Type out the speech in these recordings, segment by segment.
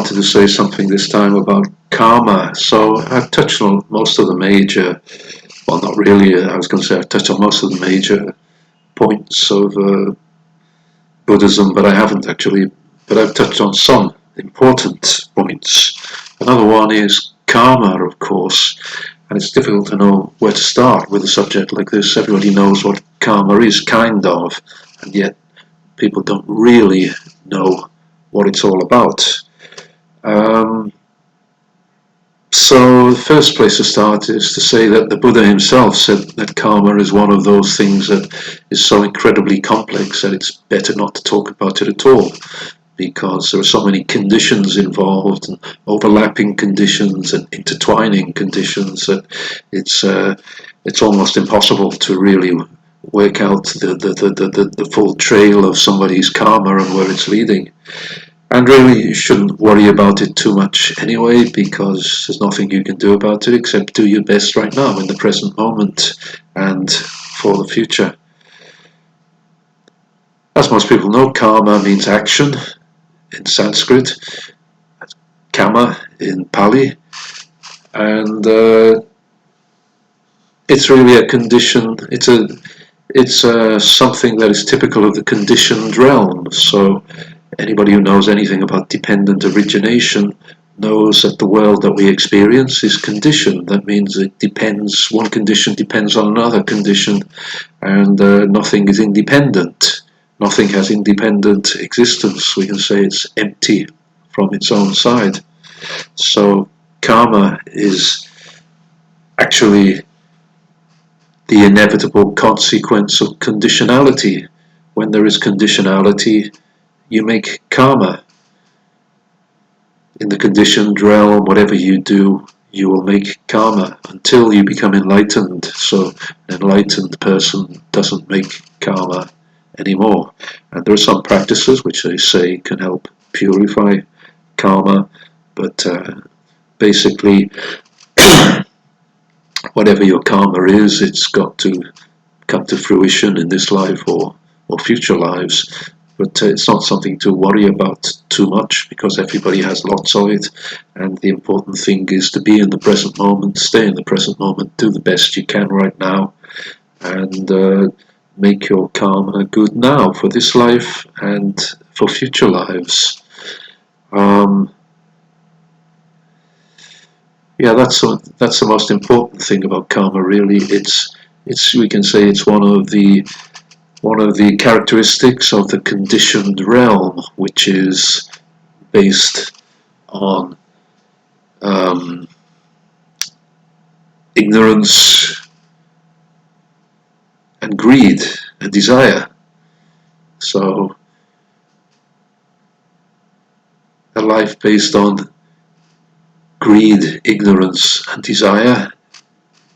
wanted to say something this time about karma. So I've touched on most of the major, well, not really, I was going to say I've touched on most of the major points of Buddhism, but I haven't actually. But I've touched on some important points. Another one is karma, of course, and it's difficult to know where to start with a subject like this. Everybody knows what karma is, kind of, and yet people don't really know what it's all about. So the first place to start is to say that the Buddha himself said that karma is one of those things that is so incredibly complex that it's better not to talk about it at all, because there are so many conditions involved, and overlapping conditions and intertwining conditions, that it's almost impossible to really work out the full trail of somebody's karma and where it's leading. And really, you shouldn't worry about it too much anyway, because there's nothing you can do about it except do your best right now in the present moment and for the future. As most people know, karma means action in Sanskrit, kama in Pali, and it's really a condition. It's something that is typical of the conditioned realm. So anybody who knows anything about dependent origination knows that the world that we experience is conditioned. That means it depends, one condition depends on another condition, and nothing is independent. Nothing has independent existence. We can say it's empty from its own side. So karma is actually the inevitable consequence of conditionality. When there is conditionality, you make karma. In the conditioned realm, whatever you do, you will make karma until you become enlightened. So an enlightened person doesn't make karma anymore. And there are some practices which they say can help purify karma, but basically whatever your karma is, it's got to come to fruition in this life or future lives. But it's not something to worry about too much, because everybody has lots of it, and the important thing is to be in the present moment, stay in the present moment, do the best you can right now, and make your karma good now for this life and for future lives. Yeah, that's the most important thing about karma, really. It's we can say it's one of the characteristics of the conditioned realm, which is based on ignorance and greed and desire. So a life based on greed, ignorance and desire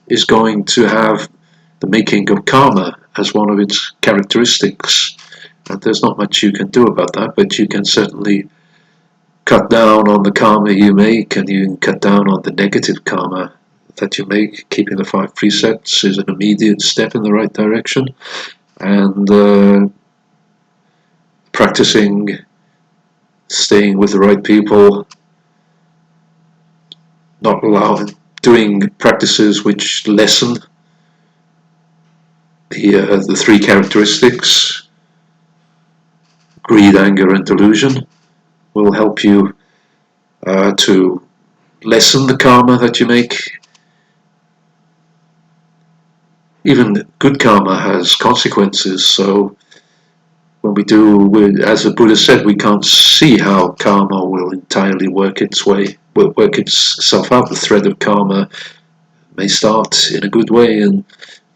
is going to have the making of karma as one of its characteristics, and there's not much you can do about that, but you can certainly cut down on the karma you make, and you can cut down on the negative karma that you make. Keeping the 5 precepts is an immediate step in the right direction, and practicing staying with the right people, not allowing doing practices which lessen the 3 characteristics, greed, anger and delusion, will help you to lessen the karma that you make. Even good karma has consequences, so when as the Buddha said, we can't see how karma will entirely work itself out. The thread of karma may start in a good way and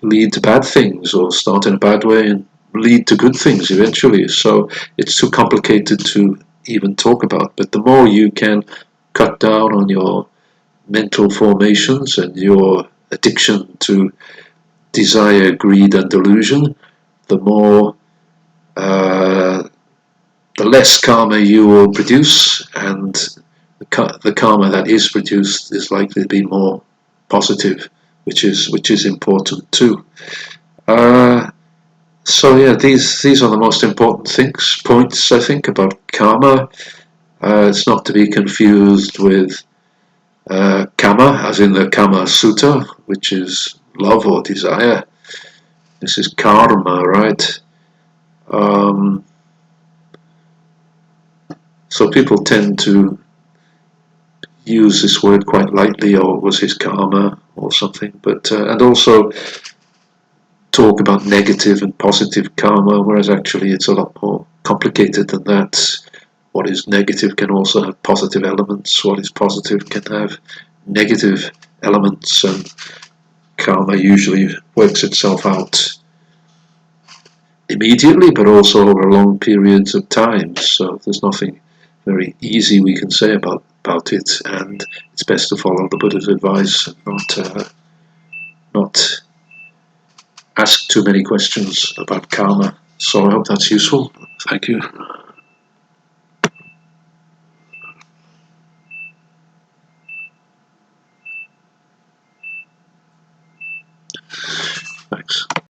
lead to bad things, or start in a bad way and lead to good things eventually. So it's too complicated to even talk about. But the more you can cut down on your mental formations and your addiction to desire, greed and delusion, the more the less karma you will produce, and the karma that is produced is likely to be more positive, which is important too. So yeah, these are the most important points I think about karma. It's not to be confused with Kama, as in the Kama Sutta, which is love or desire. This is karma, right? Um, so people tend to use this word quite lightly, or was his karma or something, but and also talk about negative and positive karma, whereas actually it's a lot more complicated than that. What is negative can also have positive elements. What is positive can have negative elements, and karma usually works itself out immediately, but also over long periods of time. So there's nothing very easy we can say about it, and it's best to follow the Buddha's advice and not ask too many questions about karma. So I hope that's useful. Thank you.